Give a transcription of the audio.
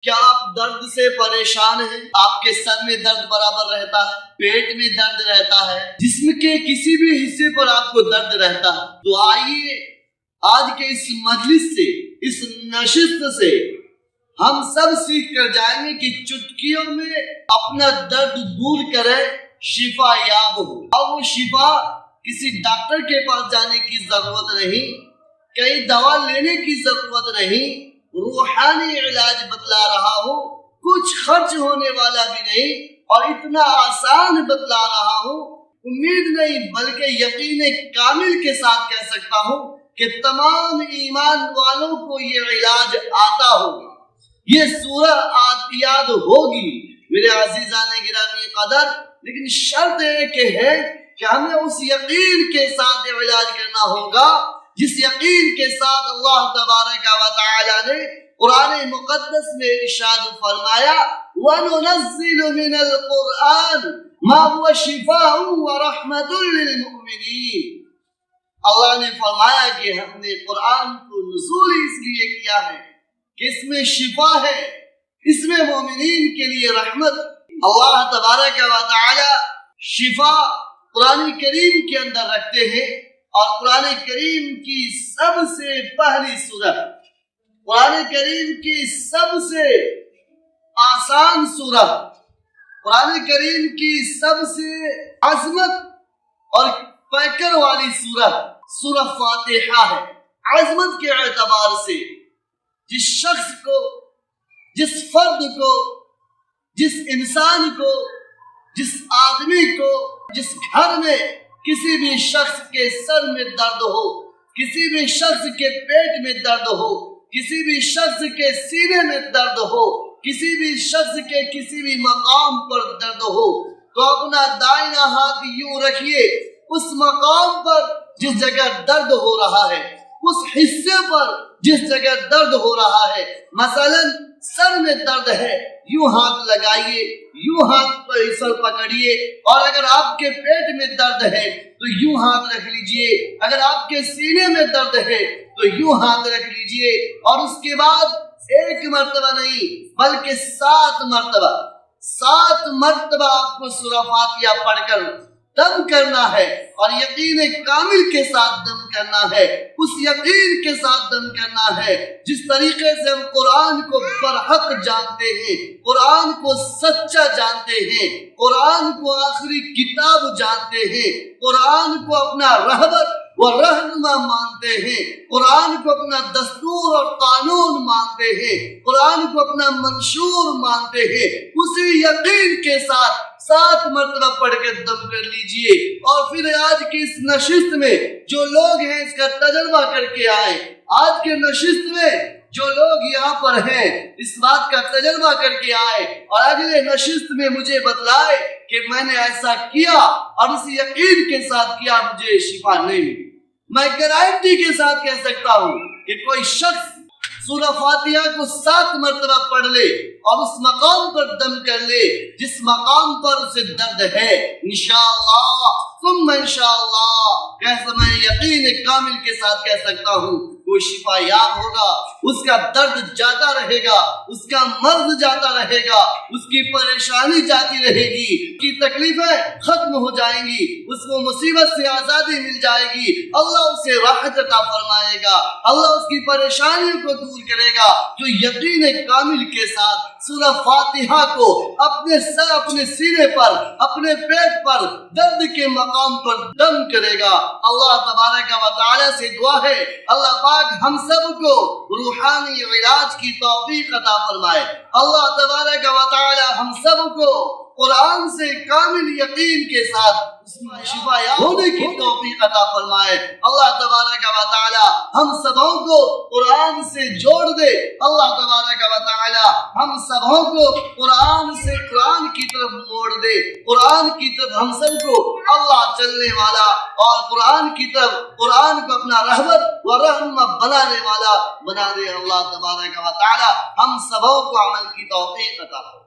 کیا آپ درد سے پریشان ہیں؟ آپ کے سر میں درد برابر رہتا ہے، پیٹ میں درد رہتا ہے، جسم کے کسی بھی حصے پر آپ کو درد رہتا ہے، تو آئیے آج کے اس مجلس سے، اس نشست سے ہم سب سیکھ کر جائیں گے کہ چٹکیوں میں اپنا درد دور کریں، شفا یاب ہو۔ اور وہ شفا کسی ڈاکٹر کے پاس جانے کی ضرورت نہیں، کئی دوا لینے کی ضرورت نہیں، روحانی علاج بتلا رہا ہوں، کچھ خرچ ہونے والا بھی نہیں اور اتنا آسان بتلا رہا ہوں، امید نہیں بلکہ یقین کامل کے ساتھ کہہ سکتا ہوں کہ تمام ایمان والوں کو یہ علاج آتا ہوگا، یہ سورہ یاد ہوگی میرے عزیزان گرامی قدر۔ لیکن شرط ایک ہے کہ ہمیں اس یقین کے ساتھ علاج کرنا ہوگا جس یقین کے ساتھ اللہ تبارک و تعالی نے قرآن مقدس میں ارشاد فرمایا وَنُنَزِّلُ مِنَ الْقُرْآنِ مَا هُوَ شِفَاءٌ وَرَحْمَةٌ لِّلْمُؤْمِنِينَ۔ اللہ نے فرمایا کہ ہم نے قرآن کو نزول اس لیے کیا ہے کہ اس میں شفا ہے، اس میں مومنین کے لیے رحمت۔ اللہ تبارک و تعالی شفا قرآن کریم کے اندر رکھتے ہیں، اور قرآن کریم کی سب سے پہلی سورت، قرآن کریم کی سب سے آسان سورت، قرآن کریم کی سب سے عظمت اور پیکر والی سورت سورہ فاتحہ ہے۔ عظمت کے اعتبار سے جس شخص کو، جس فرد کو، جس انسان کو، جس آدمی کو، جس گھر میں کسی بھی شخص کے سر میں درد ہو، کسی بھی شخص کے پیٹ میں درد ہو، کسی بھی شخص کے سینے میں درد ہو، کسی بھی شخص کے کسی بھی مقام پر درد ہو، تو اپنا دائیں ہاتھ یوں رکھیے اس مقام پر جس جگہ درد ہو رہا ہے، اس حصے پر جس جگہ درد ہو رہا ہے۔ مثلا سر میں درد ہے، یوں ہاتھ لگائیے، یوں ہاتھ پر سر پکڑیے، اور اگر آپ کے پیٹ میں درد ہے تو یوں ہاتھ رکھ لیجئے، اگر آپ کے سینے میں درد ہے تو یوں ہاتھ رکھ لیجئے، اور اس کے بعد ایک مرتبہ نہیں بلکہ 7 مرتبہ، 7 مرتبہ آپ کو سورہ فاتحہ پڑھ کر دم کرنا ہے، اور یقین کامل کے ساتھ دم کرنا ہے، اس یقین کے ساتھ دم کرنا ہے جس طریقے سے ہم قرآن کو برحق جانتے ہیں، قرآن کو سچا جانتے ہیں، قرآن کو آخری کتاب جانتے ہیں، قرآن کو اپنا رہبر و رہنما مانتے ہیں، قرآن کو اپنا دستور اور قانون مانتے ہیں، قرآن کو اپنا منشور مانتے ہیں، اسی یقین کے ساتھ 7 مرتبہ پڑھ کے دم کر لیجئے۔ اور پھر آج کی اس نشست میں جو لوگ ہیں اس کا تجربہ کر کے آئے، آج کے نشست میں جو لوگ یہاں پر ہیں اس بات کا تجربہ کر کے آئے اور اگلے نشست میں مجھے بتلائے کہ میں نے ایسا کیا اور اس یقین کے ساتھ کیا، مجھے شفا نہیں ملی۔ میں گارنٹی کے ساتھ کہہ سکتا ہوں کہ کوئی شخص سورہ فاتحہ کو 7 مرتبہ پڑھ لے اور اس مقام پر دم کر لے جس مقام پر اسے درد ہے، انشاءاللہ ثم انشاءاللہ میں یقین کامل کے ساتھ کہہ سکتا ہوں وہ شفا یاب ہوگا، اس کا درد جاتا رہے گا، اس کا مرض جاتا رہے گا، اس کی پریشانی جاتی رہے گی، اس کی تکلیفیں ختم ہو جائیں گی، اس کو مصیبت سے آزادی مل جائے گی، اللہ اسے راحت عطا فرمائے گا، اللہ اس کی پریشانیوں کو دور کرے گا جو یقین کامل کے ساتھ سورہ فاتحہ کو اپنے سر، اپنے سینے پر، اپنے پیٹ پر درد کے مقام پر دم کرے گا۔ اللہ تبارک و تعالی سے دعا ہے اللہ پاک ہم سب کو روحانی علاج کی توفیق عطا فرمائے، اللہ تبارک و تعالی ہم سب کو قرآن سے کامل یقین کے ساتھ اس میں شفا ہونے کی توفیق عطا فرمائے، اللہ تبارک و تعالی ہم سبوں کو قرآن سے جوڑ دے، اللہ تبارک و تعالی ہم سبوں کو قرآن سے قرآن کی طرف موڑ دے، قرآن کی طرف ہم سب کو اللہ چلنے والا اور قرآن کی طرف قرآن کو اپنا رہبر و رہنما بنانے والا بنا دے، اللہ تبارک و تعالی ہم سبوں کو عمل کی توفیق عطا فرمائے۔